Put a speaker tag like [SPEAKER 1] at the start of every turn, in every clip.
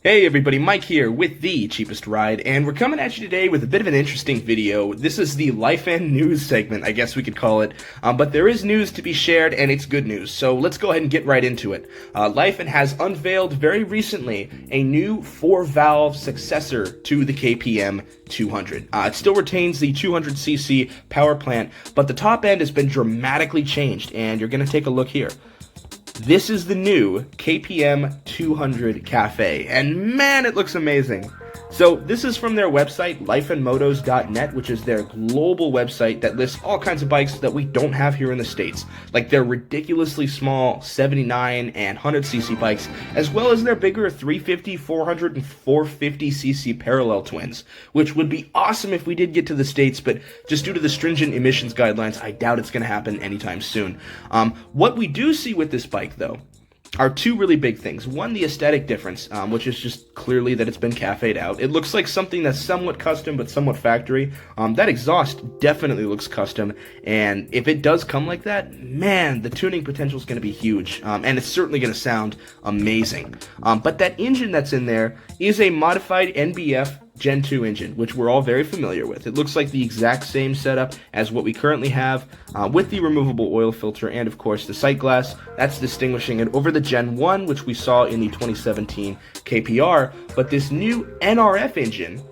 [SPEAKER 1] Hey everybody, Mike here with The Cheapest Ride, and we're coming at you today with a bit of an interesting video. This is the Lifan news segment, I guess we could call it, but there is news to be shared, and it's good news, so let's go ahead and get right into it. Lifan has unveiled very recently a new 4-valve successor to the KPM 200. It still retains the 200cc power plant, but the top end has been dramatically changed, and you're going to take a look here. This is the new KPM 200 Café, and man, it looks amazing. So this is from their website, lifeandmotos.net, which is their global website that lists all kinds of bikes that we don't have here in the States, like their ridiculously small 79 and 100cc bikes, as well as their bigger 350, 400, and 450cc parallel twins, which would be awesome if we did get to the States, but just due to the stringent emissions guidelines, I doubt it's going to happen anytime soon. What we do see with this bike, though, are two really big things. One, the aesthetic difference, which is just clearly that it's been cafe'd out. It looks like something that's somewhat custom, but somewhat factory. That exhaust definitely looks custom, and if it does come like that, man, the tuning potential is going to be huge, and it's certainly going to sound amazing. But that engine that's in there is a modified Nbf Gen 2 engine, which we're all very familiar with. It looks like the exact same setup as what we currently have, with the removable oil filter and, of course, the sight glass. That's distinguishing it over the Gen 1, which we saw in the 2017 KPR. But this new NRF engine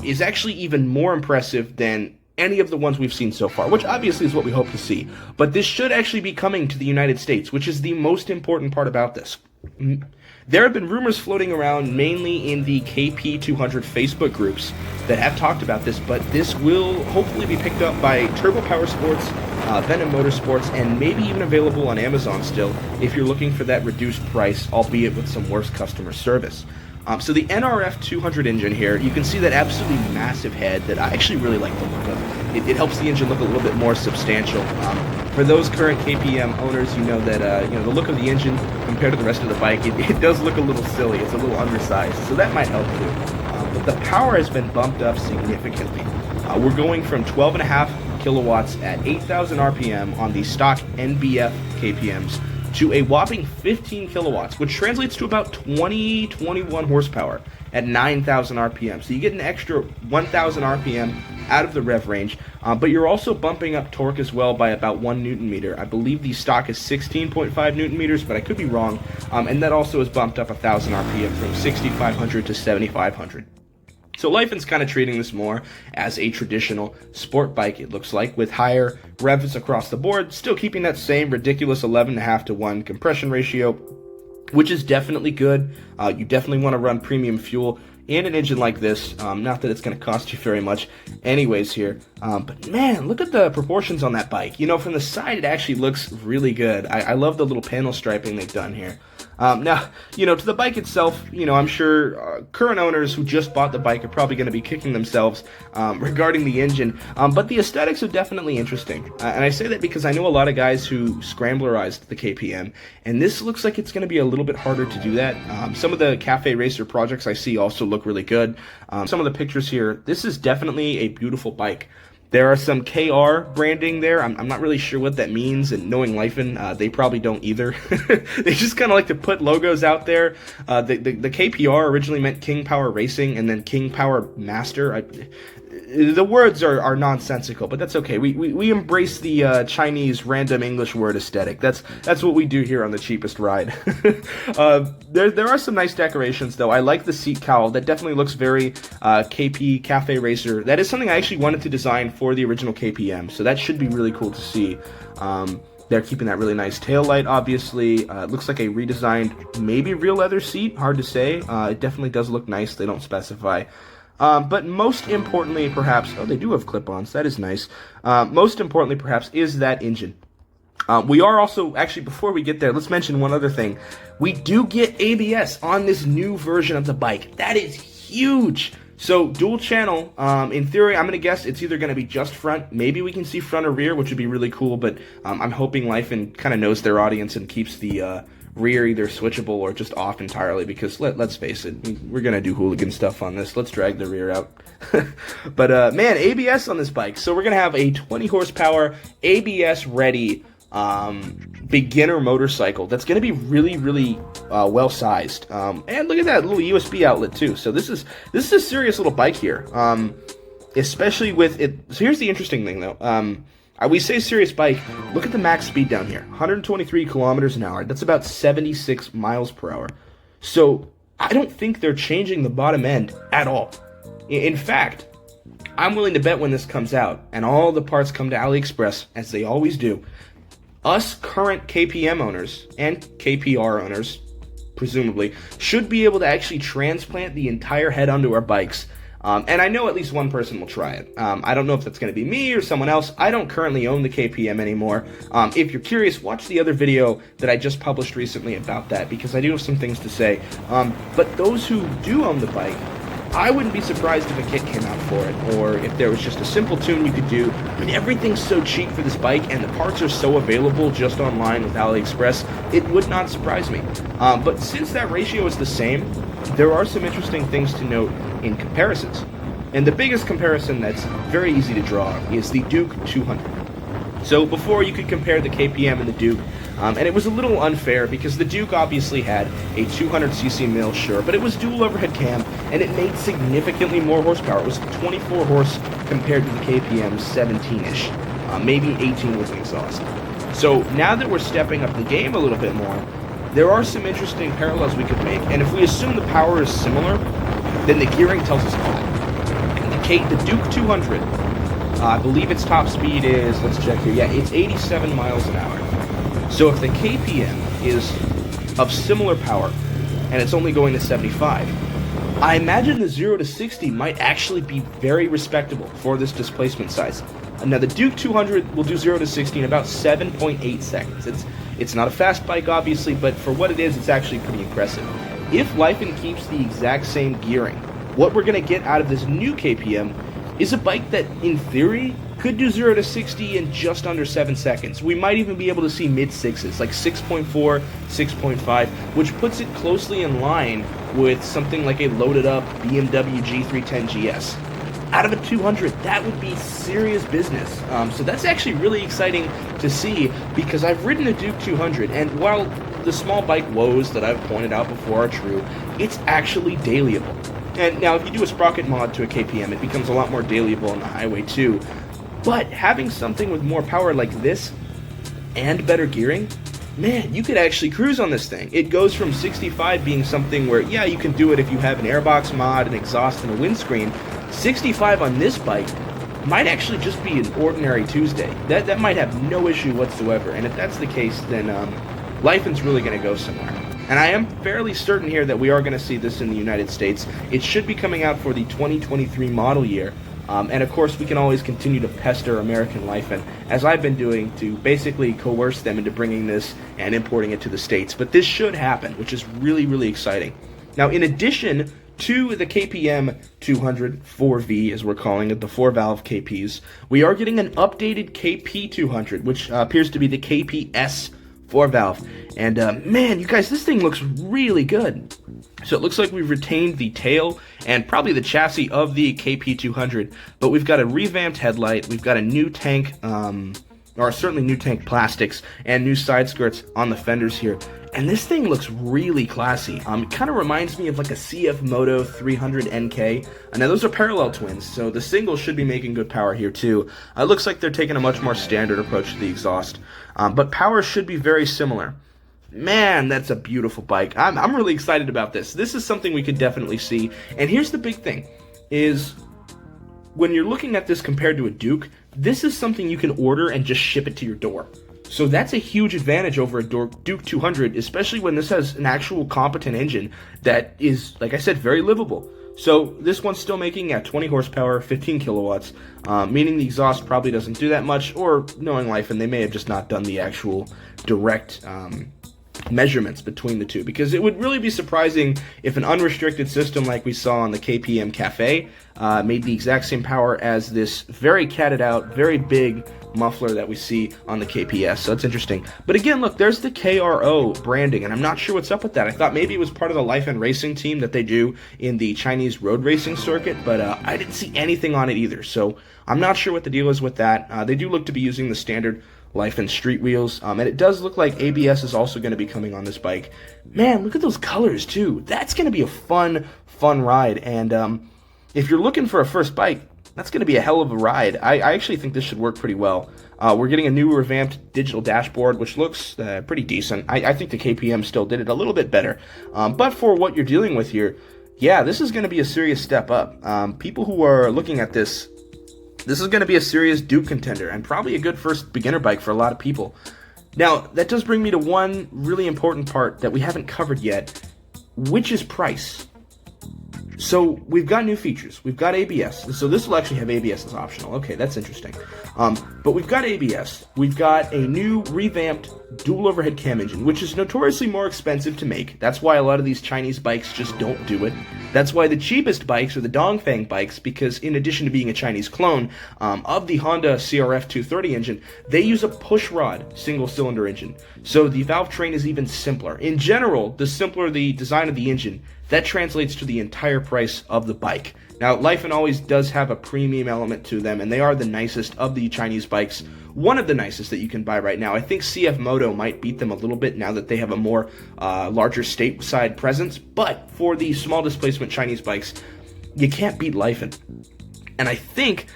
[SPEAKER 1] is actually even more impressive than any of the ones we've seen so far, which obviously is what we hope to see. But this should actually be coming to the United States, which is the most important part about this. There have been rumors floating around, mainly in the KP200 Facebook groups, that have talked about this, but this will hopefully be picked up by Turbo Power Sports, Venom Motorsports, and maybe even available on Amazon still, if you're looking for that reduced price, albeit with some worse customer service. So the NRF 200 engine here, you can see that absolutely massive head that I actually really like the look of. It helps the engine look a little bit more substantial. For those current KPM owners, you know that the look of the engine compared to the rest of the bike, it does look a little silly. It's a little undersized, so that might help too. But the power has been bumped up significantly. We're going from 12.5 kilowatts at 8,000 RPM on the stock Nbf KPMs to a whopping 15 kilowatts, which translates to about 21 horsepower at 9,000 RPM. So you get an extra 1,000 RPM out of the rev range, but you're also bumping up torque as well by about 1 Newton meter. I believe the stock is 16.5 Newton meters, but I could be wrong, and that also has bumped up 1,000 RPM from 6,500 to 7,500. So Lifan's kind of treating this more as a traditional sport bike, it looks like, with higher revs across the board, still keeping that same ridiculous 11.5 to 1 compression ratio, which is definitely good. You definitely want to run premium fuel in an engine like this, not that it's going to cost you very much anyways here, but man, look at the proportions on that bike. From the side, it actually looks really good. I love the little panel striping they've done here. Now, to the bike itself, I'm sure current owners who just bought the bike are probably going to be kicking themselves regarding the engine, but the aesthetics are definitely interesting. And I say that because I know a lot of guys who scramblerized the KPM, and this looks like it's going to be a little bit harder to do that. Some of the Cafe Racer projects I see also look really good. Some of the pictures here, this is definitely a beautiful bike. There are some KR branding there. I'm not really sure what that means, and knowing Lifan, they probably don't either. They just kind of like to put logos out there. The KPR originally meant King Power Racing, and then King Power Master. The words are nonsensical, but that's okay. We embrace the Chinese random English word aesthetic. That's what we do here on The Cheapest Ride. There are some nice decorations, though. I like the seat cowl. That definitely looks very KP Cafe Racer. That is something I actually wanted to design for the original KPM, so that should be really cool to see. They're keeping that really nice tail light, obviously. It looks like a redesigned, maybe real leather seat. Hard to say. It definitely does look nice. They don't specify. But most importantly, perhaps, they do have clip-ons. That is nice. Most importantly, perhaps, is that engine. We are also, actually, before we get there, let's mention one other thing. We do get ABS on this new version of the bike. That is huge. So, dual channel, in theory, I'm going to guess it's either going to be just front. Maybe we can see front or rear, which would be really cool, but I'm hoping Lifan kind of knows their audience and keeps the rear either switchable or just off entirely, because let's face it, we're going to do hooligan stuff on this. Let's drag the rear out. But, man, ABS on this bike. So we're going to have a 20 horsepower ABS ready beginner motorcycle that's going to be really well sized. And look at that little USB outlet too. So this is a serious little bike here. Especially with it. So here's the interesting thing though. We say serious bike. Look at the max speed down here, 123 kilometers an hour. That's about 76 miles per hour. So I don't think they're changing the bottom end at all. In fact, I'm willing to bet when this comes out and all the parts come to AliExpress, as they always do, us current KPM owners and KPR owners, presumably, should be able to actually transplant the entire head onto our bikes. And I know at least one person will try it. I don't know if that's going to be me or someone else. I don't currently own the KPM anymore. If you're curious, watch the other video that I just published recently about that, because I do have some things to say. But those who do own the bike, I wouldn't be surprised if a kit came out for it, or if there was just a simple tune you could do. I mean, everything's so cheap for this bike, and the parts are so available just online with AliExpress, it would not surprise me. But since that ratio is the same, there are some interesting things to note in comparisons. And the biggest comparison that's very easy to draw is the Duke 200. So before, you could compare the KPM and the Duke, and it was a little unfair because the Duke obviously had a 200cc mill, sure, but it was dual overhead cam, and it made significantly more horsepower. It was 24 horse compared to the KPM's 17-ish, maybe 18 with an exhaust. So now that we're stepping up the game a little bit more, there are some interesting parallels we could make, and if we assume the power is similar, then the gearing tells us all. The Duke 200, I believe its top speed is, let's check here, yeah, it's 87 miles an hour. So if the KPM is of similar power, and it's only going to 75, I imagine the 0 to 60 might actually be very respectable for this displacement size. Now the Duke 200 will do 0 to 60 in about 7.8 seconds. It's not a fast bike, obviously, but for what it is, it's actually pretty impressive. If Lifan keeps the exact same gearing, what we're going to get out of this new KPM is a bike that, in theory, could do 0 to 60 in just under 7 seconds. We might even be able to see mid-6s, like 6.4, 6.5, which puts it closely in line with something like a loaded-up BMW G310 GS. Out of a 200, that would be serious business. So that's actually really exciting to see, because I've ridden a Duke 200, and while the small bike woes that I've pointed out before are true, it's actually dailyable. And now if you do a sprocket mod to a KPM, it becomes a lot more dailyable on the highway too. But having something with more power like this, and better gearing, man, you could actually cruise on this thing. It goes from 65 being something where, yeah, you can do it if you have an airbox mod, an exhaust, and a windscreen. 65 on this bike might actually just be an ordinary Tuesday. That might have no issue whatsoever, and if that's the case, then Lifan's really going to go somewhere. And I am fairly certain here that we are going to see this in the United States. It should be coming out for the 2023 model year. And of course, we can always continue to pester American Lifan, as I've been doing, to basically coerce them into bringing this and importing it to the States. But this should happen, which is really exciting. Now, in addition to the KPM 200 4V, as we're calling it, the 4-valve KPs, we are getting an updated KP 200, which appears to be the KPS 4-valve. And man, you guys, this thing looks really good. So it looks like we've retained the tail and probably the chassis of the KP200, but we've got a revamped headlight, we've got a new tank, or certainly new tank plastics, and new side skirts on the fenders here. And this thing looks really classy. It kind of reminds me of like a CF Moto 300 NK. Now those are parallel twins, so the single should be making good power here too. It looks like they're taking a much more standard approach to the exhaust, but power should be very similar. Man, that's a beautiful bike. I'm really excited about this. This is something we could definitely see. And here's the big thing, is when you're looking at this compared to a Duke, this is something you can order and just ship it to your door. So that's a huge advantage over a Duke 200, especially when this has an actual competent engine that is, like I said, very livable. So this one's still making at 20 horsepower, 15 kilowatts, meaning the exhaust probably doesn't do that much, or knowing life, and they may have just not done the actual direct measurements between the two, because it would really be surprising if an unrestricted system like we saw on the KPM Café made the exact same power as this very catted out, very big muffler that we see on the KPS. So it's interesting. But again, look, there's the KRO branding, and I'm not sure what's up with that. I thought maybe it was part of the Lifan racing team that they do in the Chinese road racing circuit, but I didn't see anything on it either. So I'm not sure what the deal is with that. They do look to be using the standard Lifan street wheels, and it does look like ABS is also going to be coming on this bike. Man, look at those colors too. That's going to be a fun ride, and if you're looking for a first bike, that's going to be a hell of a ride. I actually think this should work pretty well. We're getting a new revamped digital dashboard, which looks pretty decent. I think the KPM still did it a little bit better. But for what you're dealing with here, yeah, this is going to be a serious step up. People who are looking at this is going to be a serious Duke contender, and probably a good first beginner bike for a lot of people. Now, that does bring me to one really important part that we haven't covered yet, which is price. So we've got new features. We've got ABS. So this will actually have ABS as optional. Okay, that's interesting. But we've got ABS. We've got a new revamped dual overhead cam engine, which is notoriously more expensive to make. That's why a lot of these Chinese bikes just don't do it. That's why the cheapest bikes are the Dongfeng bikes, because in addition to being a Chinese clone of the Honda CRF 230 engine, they use a pushrod single-cylinder engine. So the valve train is even simpler. In general, the simpler the design of the engine, that translates to the entire price of the bike. Now, Lifan always does have a premium element to them, and they are the nicest of the Chinese bikes. One of the nicest that you can buy right now. I think CF Moto might beat them a little bit now that they have a more larger stateside presence, but for the small displacement Chinese bikes, you can't beat Lifan. And I think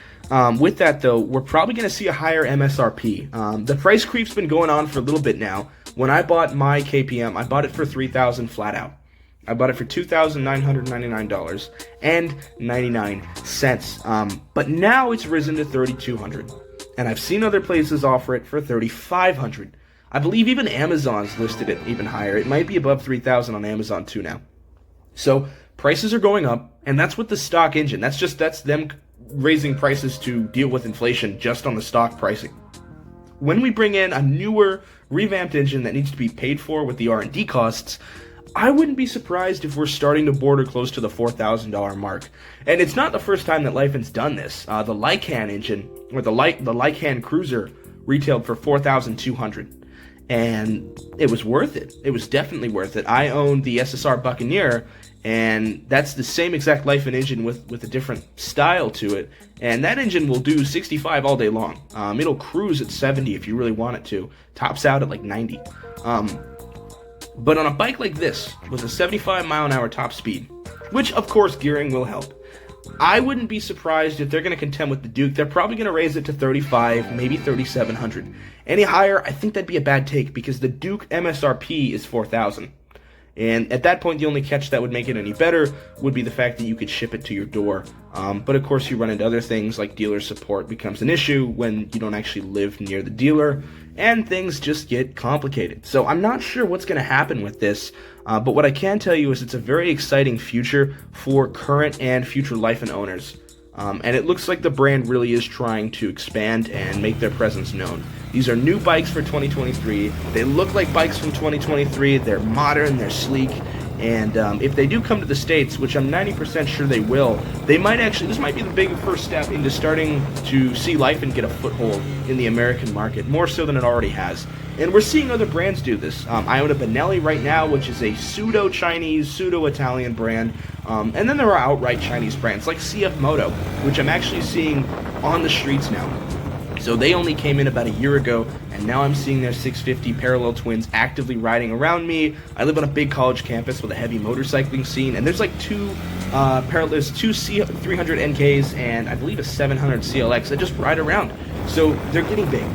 [SPEAKER 1] with that, though, we're probably going to see a higher MSRP. The price creep's been going on for a little bit now. When I bought my KPM, I bought it for $3,000 flat out. I bought it for $2,999.99. But now it's risen to $3,200. And I've seen other places offer it for $3,500. I believe even Amazon's listed it even higher. It might be above $3,000 on Amazon too now. So prices are going up, and that's with the stock engine. That's them raising prices to deal with inflation just on the stock pricing. When we bring in a newer, revamped engine that needs to be paid for with the R&D costs, I wouldn't be surprised if we're starting to border close to the $4,000 mark. And it's not the first time that Lifan's done this. The Lifan engine, or the Lifan Cruiser, retailed for $4,200. And it was worth it. It was definitely worth it. I owned the SSR Buccaneer, and that's the same exact Lifan engine with a different style to it. And that engine will do 65 all day long. It'll cruise at 70 if you really want it to. Tops out at like 90. But on a bike like this, with a 75 mile an hour top speed, which of course gearing will help, I wouldn't be surprised if they're going to contend with the Duke. They're probably going to raise it to 35, maybe 3,700. Any higher, I think that'd be a bad take, because the Duke MSRP is 4,000. And at that point, the only catch that would make it any better would be the fact that you could ship it to your door. But of course, you run into other things like dealer support becomes an issue when you don't actually live near the dealer, and things just get complicated. So I'm not sure what's going to happen with this, but what I can tell you is it's a very exciting future for current and future Lifan owners. And it looks like the brand really is trying to expand and make their presence known. These are new bikes for 2023. They look like bikes from 2023. They're modern, they're sleek, and if they do come to the States, which I'm 90% sure they will, they might actually, this might be the big first step into starting to see Lifan get a foothold in the American market, more so than it already has. And we're seeing other brands do this. I own a Benelli right now, which is a pseudo-Chinese, pseudo-Italian brand. And then there are outright Chinese brands like CF Moto, which I'm actually seeing on the streets now. So they only came in about a year ago, and now I'm seeing their 650 parallel twins actively riding around me. I live on a big college campus with a heavy motorcycling scene, and there's like two C300 NKs and I believe a 700 CLX that just ride around. So they're getting big.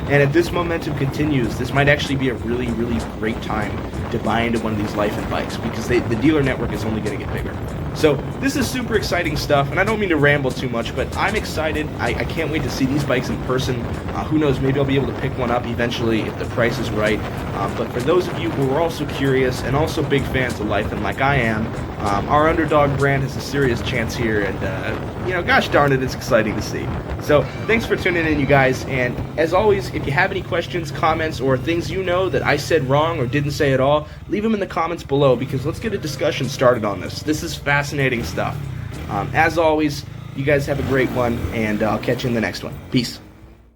[SPEAKER 1] And if this momentum continues, this might actually be a really, really great time to buy into one of these Lifan bikes, because the dealer network is only going to get bigger. So this is super exciting stuff, and I don't mean to ramble too much, but I'm excited. I can't wait to see these bikes in person. Who knows, maybe I'll be able to pick one up eventually if the price is right. But for those of you who are also curious and also big fans of Lifan like I am, our underdog brand has a serious chance here, and gosh darn it, it's exciting to see. So thanks for tuning in, you guys, and as always, if you have any questions, comments, or things you know that I said wrong or didn't say at all, leave them in the comments below, because let's get a discussion started on this. This is fascinating stuff. As always, you guys have a great one, and I'll catch you in the next one. Peace.